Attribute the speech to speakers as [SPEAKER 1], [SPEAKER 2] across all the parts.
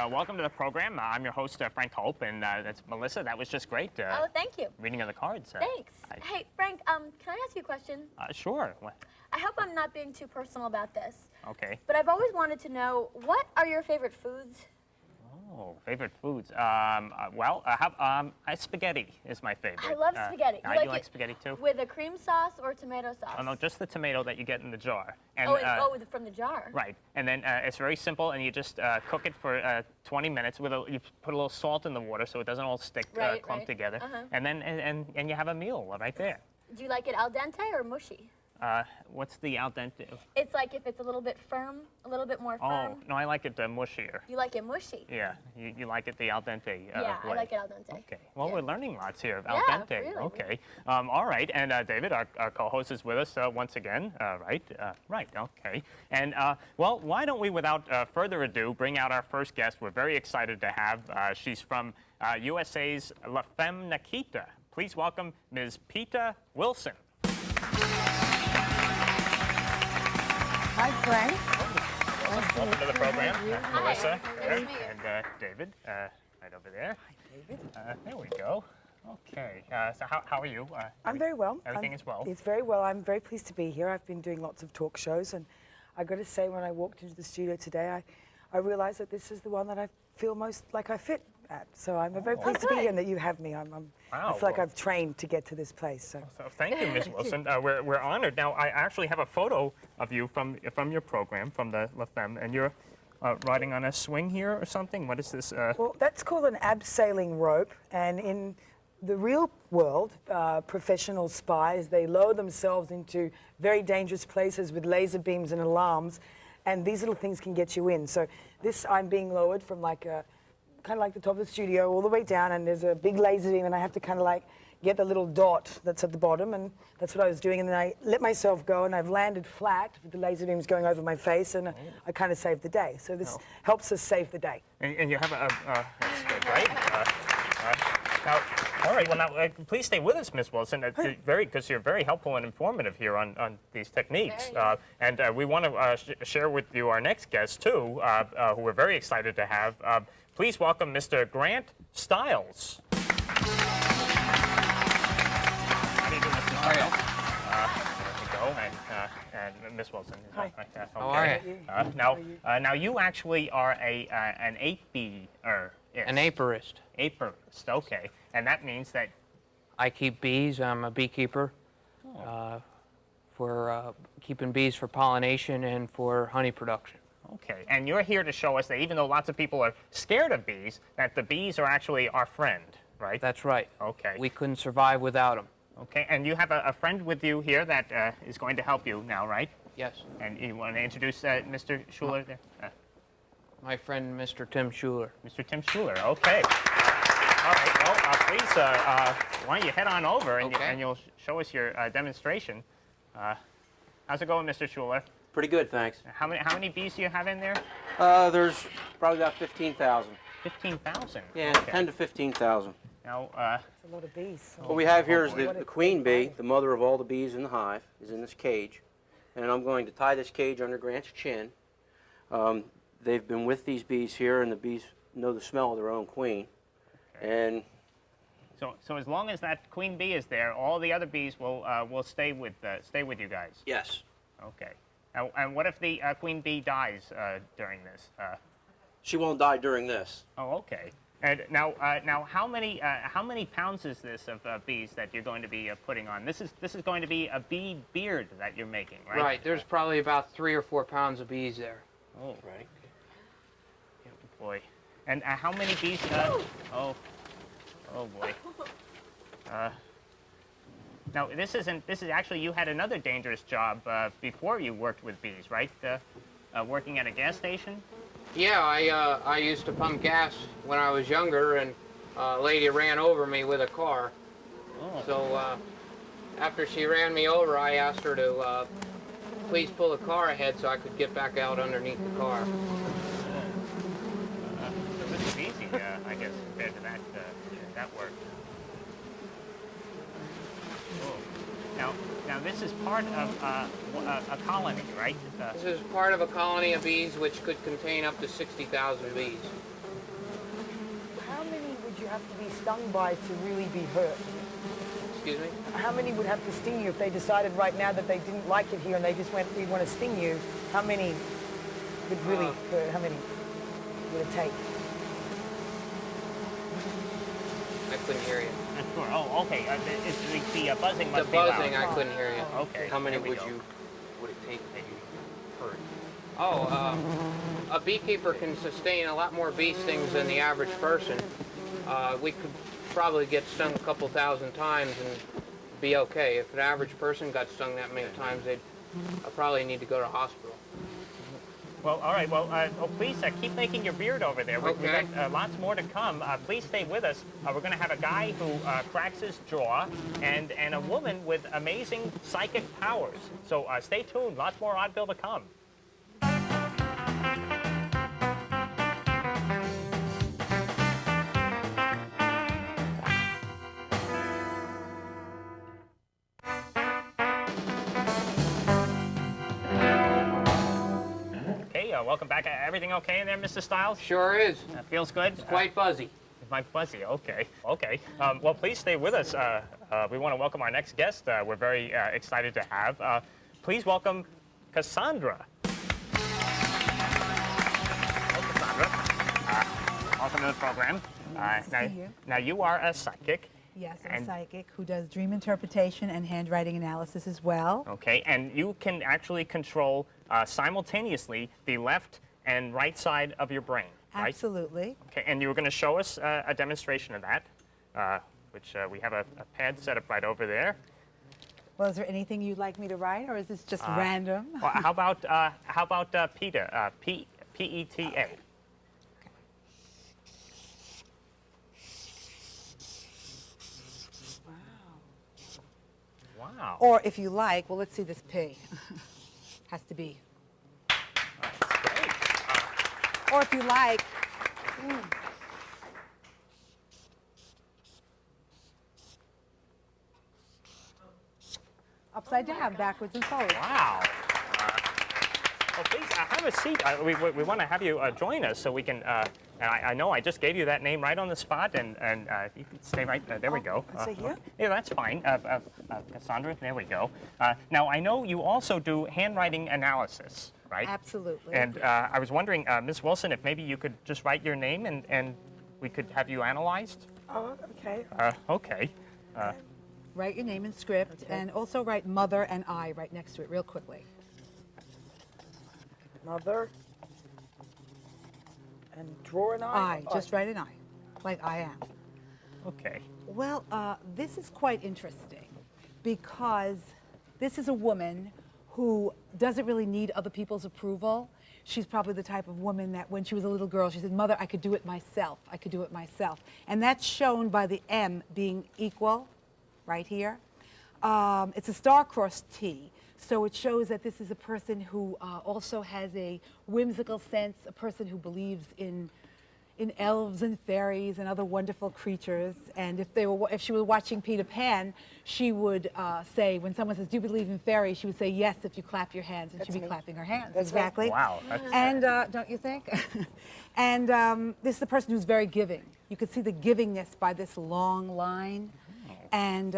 [SPEAKER 1] welcome to the program. I'm your host, Frank Hope, and that's Melissa. That was just great.
[SPEAKER 2] Oh, thank you.
[SPEAKER 1] Reading of the cards.
[SPEAKER 2] Thanks. Hey, Frank, can I ask you a question?
[SPEAKER 1] Sure. What?
[SPEAKER 2] I hope I'm not being too personal about this.
[SPEAKER 1] Okay.
[SPEAKER 2] But I've always wanted to know, what are your favorite foods?
[SPEAKER 1] Oh, favorite foods. Spaghetti is my favorite.
[SPEAKER 2] I love spaghetti.
[SPEAKER 1] You like spaghetti too?
[SPEAKER 2] With a cream sauce or tomato sauce?
[SPEAKER 1] Oh, no, just the tomato that you get in the jar.
[SPEAKER 2] And, from the jar.
[SPEAKER 1] Right, and then it's very simple, and you just cook it for 20 minutes. You put a little salt in the water so it doesn't all stick clump together, and then and you have a meal right there.
[SPEAKER 2] Do you like it al dente or mushy?
[SPEAKER 1] What's the al dente?
[SPEAKER 2] It's like if it's a little bit firm, a little bit more firm.
[SPEAKER 1] Oh, no, I like it mushier.
[SPEAKER 2] You like it mushy?
[SPEAKER 1] Yeah, you like it the al dente
[SPEAKER 2] yeah,
[SPEAKER 1] way.
[SPEAKER 2] I like it al dente.
[SPEAKER 1] Okay, well, we're learning lots here of al
[SPEAKER 2] Yeah,
[SPEAKER 1] dente.
[SPEAKER 2] really.
[SPEAKER 1] Okay, all right, and David, our co-host, is with us once again, right, okay. And, well, why don't we, without further ado, bring out our first guest we're very excited to have. She's from USA's Femme Nikita. Please welcome Ms. Peta Wilson.
[SPEAKER 3] Hi, Frank.
[SPEAKER 1] Welcome to the program. Melissa
[SPEAKER 2] Nice
[SPEAKER 1] and David, right over there.
[SPEAKER 3] Hi, David.
[SPEAKER 1] There we go. Okay. So how are you?
[SPEAKER 3] I'm very well.
[SPEAKER 1] Everything is well?
[SPEAKER 3] It's very well. I'm very pleased to be here. I've been doing lots of talk shows, and I got to say, when I walked into the studio today, I realized that this is the one that I feel most like I fit at. So I'm very pleased to be here and that you have me. I feel like I've trained to get to this place. So
[SPEAKER 1] thank you, Ms. Wilson. We're honored. Now, I actually have a photo of you from your program, from the La Femme, and you're riding on a swing here or something. What is this?
[SPEAKER 3] Well, that's called an abseiling rope, and in the real world, professional spies, they lower themselves into very dangerous places with laser beams and alarms, and these little things can get you in. So this, I'm being lowered from kind of like the top of the studio all the way down, and there's a big laser beam, and I have to kind of like get the little dot that's at the bottom, and that's what I was doing. And then I let myself go, and I've landed flat with the laser beams going over my face, and I kind of saved the day. So this helps us save the day.
[SPEAKER 1] And you have that's good, right? Now, all right. Well, now please stay with us, Ms. Wilson. Because you're very helpful and informative here on these techniques. And we want to share with you our next guest too, who we're very excited to have. Please welcome Mr. Grant Stiles. How do you do, Mr. Stiles? There we go. And Ms. Wilson.
[SPEAKER 3] Hi.
[SPEAKER 1] Okay.
[SPEAKER 4] How are you?
[SPEAKER 1] Now you actually are an apiarist.
[SPEAKER 4] An apiarist.
[SPEAKER 1] Apiarist, okay. And that means that...
[SPEAKER 4] I keep bees. I'm a beekeeper for keeping bees for pollination and for honey production.
[SPEAKER 1] Okay, and you're here to show us that even though lots of people are scared of bees, that the bees are actually our friend, right?
[SPEAKER 4] That's right.
[SPEAKER 1] Okay.
[SPEAKER 4] We couldn't survive without them.
[SPEAKER 1] Okay, and you have a friend with you here that is going to help you now, right?
[SPEAKER 4] Yes.
[SPEAKER 1] And you want to introduce Mr. Schuler there?
[SPEAKER 4] My friend, Mr. Tim Schuler.
[SPEAKER 1] Mr. Tim Schuler, okay. All right, well, please, why don't you head on over and you'll show us your demonstration. How's it going, Mr. Schuler?
[SPEAKER 5] Pretty good, thanks.
[SPEAKER 1] How many bees do you have in there?
[SPEAKER 5] There's probably about 15,000.
[SPEAKER 1] 15,000?
[SPEAKER 5] Yeah,
[SPEAKER 1] okay.
[SPEAKER 5] 10 to 15,000.
[SPEAKER 1] Now,
[SPEAKER 3] That's a lot of bees.
[SPEAKER 5] What we have here is the queen bee, the mother of all the bees in the hive, is in this cage. And I'm going to tie this cage under Grant's chin. They've been with these bees here, and the bees know the smell of their own queen. Okay. And
[SPEAKER 1] so as long as that queen bee is there, all the other bees will stay with you guys.
[SPEAKER 5] yes.
[SPEAKER 1] Okay. And what if the queen bee dies during this?
[SPEAKER 5] She won't die during this.
[SPEAKER 1] Oh, okay. And now how many pounds is this of bees that you're going to be putting on? This is going to be a bee beard that you're making, right?
[SPEAKER 4] Right. There's probably about 3 or 4 pounds of bees there.
[SPEAKER 1] Oh, right. Yeah, boy. And how many bees? Oh boy. Now this is actually, you had another dangerous job before you worked with bees, right? Working at a gas station.
[SPEAKER 4] Yeah, I used to pump gas when I was younger, and a lady ran over me with a car.
[SPEAKER 1] Oh.
[SPEAKER 4] So after she ran me over, I asked her to please pull the car ahead so I could get back out underneath the car.
[SPEAKER 1] So this is easy, I guess, compared to that work. Oh. Now this is part of a colony, right?
[SPEAKER 4] This is part of a colony of bees which could contain up to 60,000 bees.
[SPEAKER 3] have to be stung by to really be hurt?
[SPEAKER 4] Excuse me?
[SPEAKER 3] How many would have to sting you if they decided right now that they didn't like it here and they just went, we want to sting you? How many would really hurt? How many would it take?
[SPEAKER 4] I couldn't hear you.
[SPEAKER 1] Sure. Oh, okay. It's the buzzing
[SPEAKER 4] The
[SPEAKER 1] must be loud.
[SPEAKER 4] buzzing, I couldn't hear you.
[SPEAKER 1] Okay.
[SPEAKER 5] How many
[SPEAKER 1] here we
[SPEAKER 5] would
[SPEAKER 1] go.
[SPEAKER 5] it take that you hurt?
[SPEAKER 4] Oh, a beekeeper can sustain a lot more bee stings than the average person. We could probably get stung a couple thousand times and be okay. If an average person got stung that many times, they'd probably need to go to the hospital.
[SPEAKER 1] Well, all right. Well, please keep making your beard over there. We've
[SPEAKER 4] Okay.
[SPEAKER 1] got lots more to come. Please stay with us. We're going to have a guy who cracks his jaw and a woman with amazing psychic powers. So stay tuned. Lots more Oddville to come. Okay, welcome back. Everything okay in there, Mr. Stiles?
[SPEAKER 4] Sure is.
[SPEAKER 1] Feels good?
[SPEAKER 4] Quite buzzy.
[SPEAKER 1] My fuzzy, okay. Well, please stay with us. We want to welcome our next guest. We're very excited to have. Please welcome Cassandra. Hello, Cassandra. Welcome to the program. Now, you are a psychic.
[SPEAKER 6] Yes, I'm a psychic who does dream interpretation and handwriting analysis as well.
[SPEAKER 1] Okay, and you can actually control simultaneously the left and right side of your brain, right?
[SPEAKER 6] Absolutely.
[SPEAKER 1] Okay, and you were going to show us a demonstration of that, which we have a pad set up right over there.
[SPEAKER 6] Well, is there anything you'd like me to write, or is this just random?
[SPEAKER 1] Well, how about PETA? P-E-T-A. Wow.
[SPEAKER 6] Or if you like, well, let's see this P. Has to be.
[SPEAKER 1] Great.
[SPEAKER 6] Or if you like, upside down, backwards and forwards.
[SPEAKER 1] Wow. Well, please have a seat. We want to have you join us so we can. And I know I just gave you that name right on the spot, and you can stay right there. We go.
[SPEAKER 3] I'd say here?
[SPEAKER 1] Yeah, that's fine. Cassandra, there we go. Now I know you also do handwriting analysis, right?
[SPEAKER 6] Absolutely.
[SPEAKER 1] And I was wondering, Ms. Wilson, if maybe you could just write your name and we could have you analyzed.
[SPEAKER 3] Oh, okay.
[SPEAKER 1] Okay.
[SPEAKER 6] Write your name in script, and also write mother and I right next to it real quickly.
[SPEAKER 3] Mother. And draw an eye?
[SPEAKER 6] I, just write an I, like I am.
[SPEAKER 1] Okay.
[SPEAKER 6] Well, this is quite interesting because this is a woman who doesn't really need other people's approval. She's probably the type of woman that when she was a little girl, she said, Mother, I could do it myself. I could do it myself. And that's shown by the M being equal right here. It's a star-crossed T. So it shows that this is a person who also has a whimsical sense, a person who believes in elves and fairies and other wonderful creatures. And if she were watching Peter Pan, she would say, when someone says, do you believe in fairies? She would say, yes, if you clap your hands. And she'd be clapping her hands.
[SPEAKER 3] That's
[SPEAKER 6] exactly.
[SPEAKER 1] Wow.
[SPEAKER 6] And don't you think? And this is the person who's very giving. You could see the givingness by this long line. And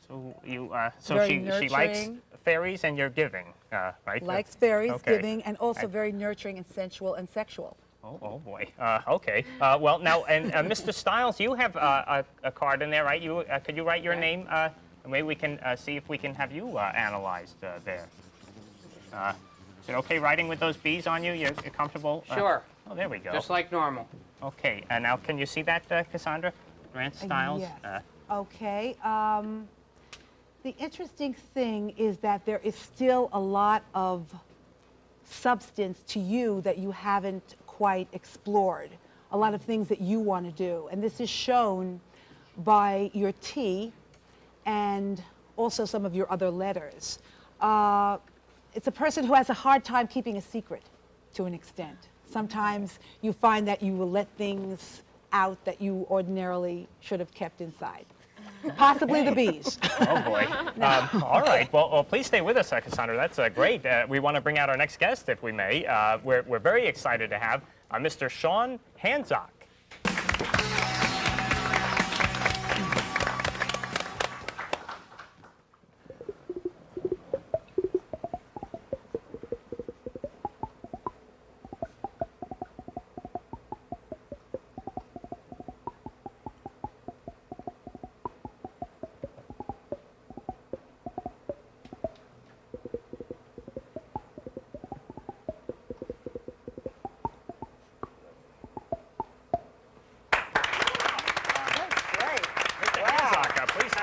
[SPEAKER 1] So you, so
[SPEAKER 6] Very
[SPEAKER 1] she likes
[SPEAKER 6] nurturing.
[SPEAKER 1] fairies and you're giving, right?
[SPEAKER 6] likes fairies,
[SPEAKER 1] Okay.
[SPEAKER 6] giving, and also very nurturing and sensual and sexual.
[SPEAKER 1] Oh boy. Okay. Well, now, and Mr. Stiles, you have a card in there, right? You could you write your name? Maybe we can see if we can have you analyzed there. Is it okay writing with those bees on you? You're comfortable?
[SPEAKER 4] Sure.
[SPEAKER 1] Oh, there we go.
[SPEAKER 4] Just like normal.
[SPEAKER 1] Okay. And now, can you see that, Cassandra? Grant Stiles.
[SPEAKER 6] Yes. Okay. The interesting thing is that there is still a lot of substance to you that you haven't quite explored, a lot of things that you want to do. And this is shown by your T and also some of your other letters. It's a person who has a hard time keeping a secret to an extent. Sometimes you find that you will let things out that you ordinarily should have kept inside. Possibly the bees.
[SPEAKER 1] Oh boy. All right. Well, please stay with us, Cassandra. That's great. We want to bring out our next guest, if we may. We're very excited to have Mr. Hanzok.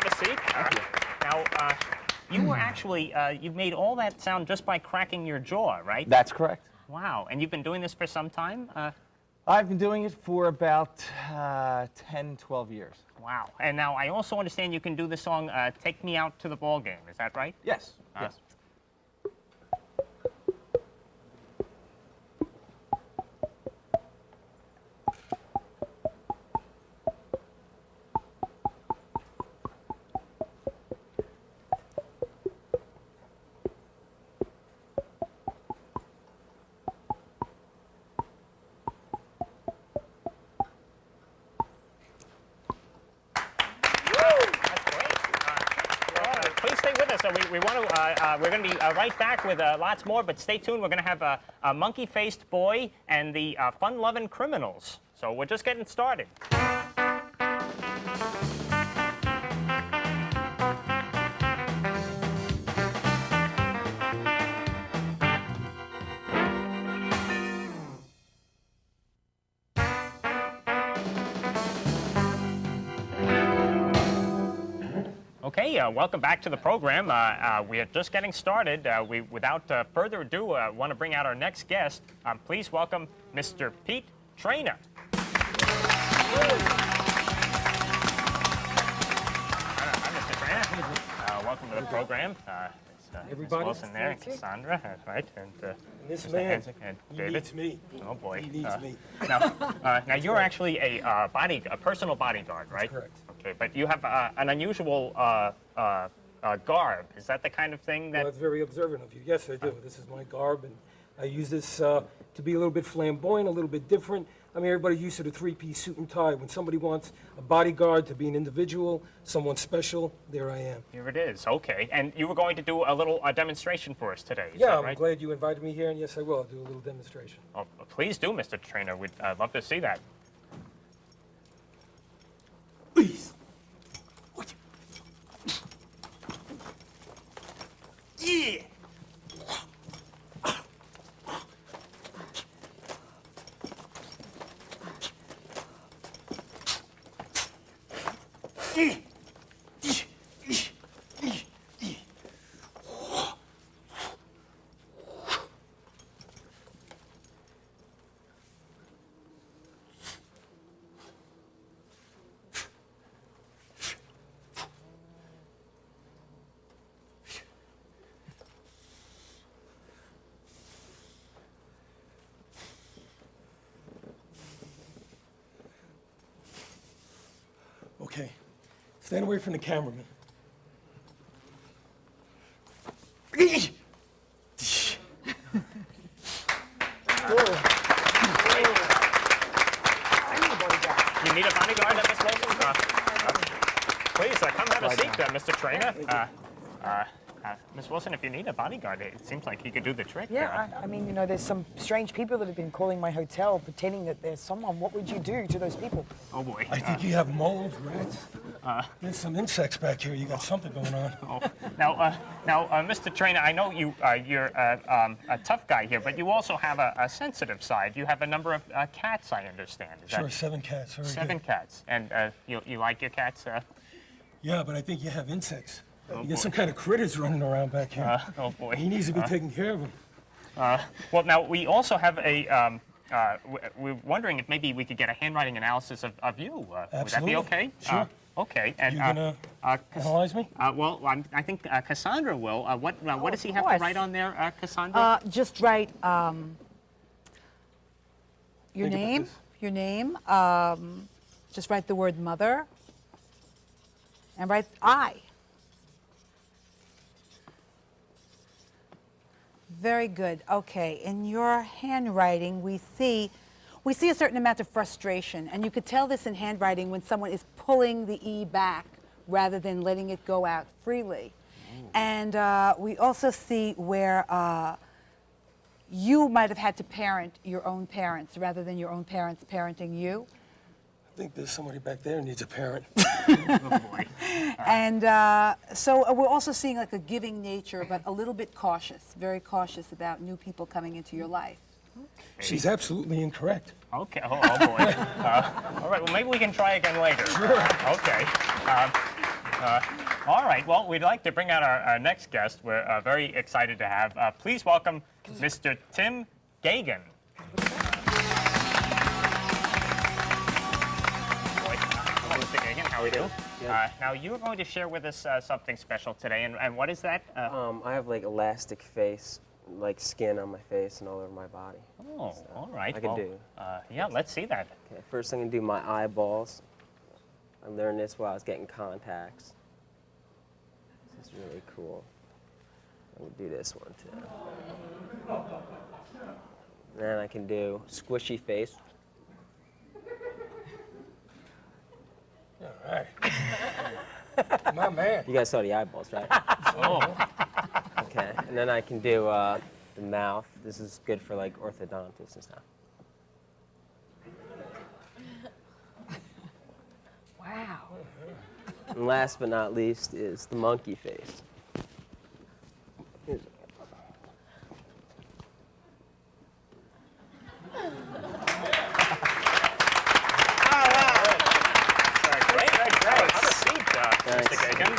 [SPEAKER 1] have a seat. Now, you were actually, you made all that sound just by cracking your jaw, right?
[SPEAKER 7] That's correct.
[SPEAKER 1] Wow, and you've been doing this for some time?
[SPEAKER 7] I've been doing it for about 10, 12 years.
[SPEAKER 1] Wow. And now I also understand you can do the song Take Me Out to the Ball Game. Is that right?
[SPEAKER 7] Yes, yes.
[SPEAKER 1] Please stay with us. We want to. We're going to be right back with lots more, but stay tuned. We're going to have a monkey-faced boy and the fun-loving criminals. So we're just getting started. Okay, welcome back to the program. We are just getting started. Without further ado, want to bring out our next guest. Please welcome Mr. Pete Traina. Hi, Mr. Traina. Welcome to the program.
[SPEAKER 8] Everybody.
[SPEAKER 1] Ms. Wilson there, and Cassandra, right, and
[SPEAKER 8] This
[SPEAKER 1] Mr.
[SPEAKER 8] man,
[SPEAKER 1] Hanzok and
[SPEAKER 8] he
[SPEAKER 1] David.
[SPEAKER 8] needs me.
[SPEAKER 1] Oh boy.
[SPEAKER 8] He needs me.
[SPEAKER 1] Now you're actually a personal bodyguard, right?
[SPEAKER 8] correct.
[SPEAKER 1] Okay, but you have an unusual garb. Is that the kind of thing that?
[SPEAKER 8] Well, that's very observant of you. Yes, I do. This is my garb, and I use this to be a little bit flamboyant, a little bit different. I mean, everybody's used to the three-piece suit and tie. When somebody wants a bodyguard to be an individual, someone special, there I am.
[SPEAKER 1] Here it is. Okay, and you were going to do a little demonstration for us today. Is
[SPEAKER 8] Yeah,
[SPEAKER 1] that
[SPEAKER 8] I'm
[SPEAKER 1] right?
[SPEAKER 8] glad you invited me here, and yes, I will. I'll do a little demonstration.
[SPEAKER 1] Oh, please do, Mr. Trainer. We'd love to see that.
[SPEAKER 8] Please. Yeah. Okay, stand away from the cameraman.
[SPEAKER 1] You need a bodyguard, Miss Wilson? Please come have a seat, Mr. Trainer. Miss Wilson, if you need a bodyguard, it seems like he could do the trick.
[SPEAKER 3] Yeah, I mean, you know, there's some strange people that have been calling my hotel pretending that there's someone. What would you do to those people?
[SPEAKER 1] Oh boy.
[SPEAKER 8] I think you have moles, rats. There's some insects back here. You got something going on.
[SPEAKER 1] Oh. Now, Mr. Trainer, I know you're a tough guy here, but you also have a sensitive side. You have a number of cats, I understand. Is
[SPEAKER 8] Sure,
[SPEAKER 1] that
[SPEAKER 8] 7 cats. Very
[SPEAKER 1] seven
[SPEAKER 8] good.
[SPEAKER 1] cats? And you like your cats?
[SPEAKER 8] Yeah, but I think you have insects.
[SPEAKER 1] Oh,
[SPEAKER 8] You
[SPEAKER 1] boy.
[SPEAKER 8] got some kind of critters running around back here.
[SPEAKER 1] Oh boy.
[SPEAKER 8] He needs to be taking care of them.
[SPEAKER 1] Well, now we also have a. We're wondering if maybe we could get a handwriting analysis of you. Would that be
[SPEAKER 8] Absolutely.
[SPEAKER 1] okay?
[SPEAKER 8] Sure.
[SPEAKER 1] Okay. And
[SPEAKER 8] You gonna analyze me?
[SPEAKER 1] well, I think Cassandra will. What does he
[SPEAKER 6] of
[SPEAKER 1] have to
[SPEAKER 6] course.
[SPEAKER 1] write on there, Cassandra?
[SPEAKER 6] Just write
[SPEAKER 8] Think
[SPEAKER 6] your
[SPEAKER 8] about
[SPEAKER 6] name.
[SPEAKER 8] this.
[SPEAKER 6] Your name. Just write the word mother. And write I. Very good. Okay. In your handwriting, we see a certain amount of frustration, and you could tell this in handwriting when someone is pulling the E back rather than letting it go out freely. And we also see where you might have had to parent your own parents rather than your own parents parenting you.
[SPEAKER 8] I think there's somebody back there who needs a parent.
[SPEAKER 1] Oh boy.
[SPEAKER 6] And so we're also seeing like a giving nature, but a little bit cautious, very cautious about new people coming into your life.
[SPEAKER 8] She's absolutely incorrect.
[SPEAKER 1] Okay. Oh boy. All right. Well, maybe we can try again later. Sure. Okay. All right, well, we'd like to bring out our next guest. We're very excited to have. Please welcome Mr. Tim Gagan. Hello, Mr. Gagan, how are you? Now, you're going to share with us something special today, and what is that?
[SPEAKER 9] I have like elastic face, like skin on my face and all over my body.
[SPEAKER 1] Oh,
[SPEAKER 9] So,
[SPEAKER 1] all right.
[SPEAKER 9] I can do.
[SPEAKER 1] Yeah, let's see that.
[SPEAKER 9] Okay, first I'm gonna do my eyeballs. I learned this while I was getting contacts. This is really cool. I'm gonna do this one too. Then I can do squishy face.
[SPEAKER 8] All right. My man.
[SPEAKER 9] You guys saw the eyeballs, right?
[SPEAKER 1] Oh,
[SPEAKER 9] Okay, and then I can do the mouth. This is good for like orthodontists and stuff.
[SPEAKER 6] Wow.
[SPEAKER 9] And last but not least is the monkey face. Here's
[SPEAKER 1] great. Have a seat, Mr.
[SPEAKER 9] Thanks.
[SPEAKER 1] Gagan.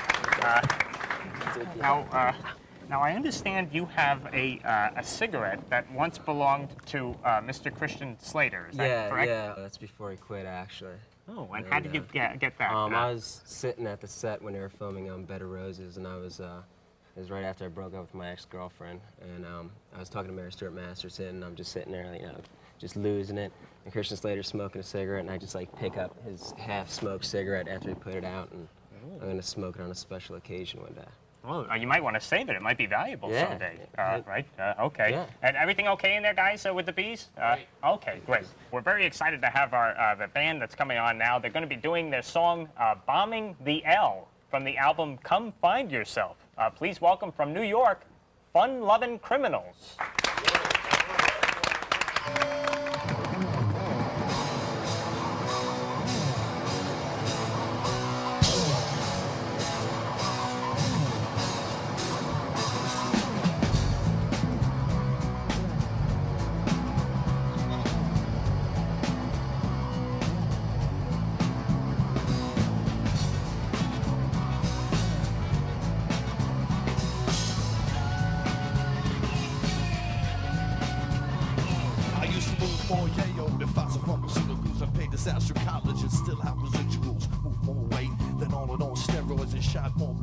[SPEAKER 1] Now, I understand you have a cigarette that once belonged to Mr. Christian Slater. Is that correct?
[SPEAKER 9] Yeah, that's before he quit, actually.
[SPEAKER 1] Oh, and how did you get that?
[SPEAKER 9] I was sitting at the set when they were filming Bed of Roses, and it was right after I broke up with my ex-girlfriend, and I was talking to Mary Stuart Masterson, and I'm just sitting there, you know, just losing it, and Christian Slater's smoking a cigarette, and I just like pick up his half-smoked cigarette after he put it out, and I'm gonna smoke it on a special occasion one day.
[SPEAKER 1] Well, you might want to save it. It might be valuable
[SPEAKER 9] Yeah.
[SPEAKER 1] someday. Right? Okay.
[SPEAKER 9] Yeah.
[SPEAKER 1] And everything okay in there, guys, with the bees? Okay, great. We're very excited to have our the band that's coming on now. They're going to be doing their song "Bombing the L" from the album "Come Find Yourself." Please welcome from New York, Fun-Lovin' Criminals.
[SPEAKER 10] I used to move more yayo if I was pharmaceuticals. I paid this out through college and still have residuals. Move more weight than all on steroids and shot more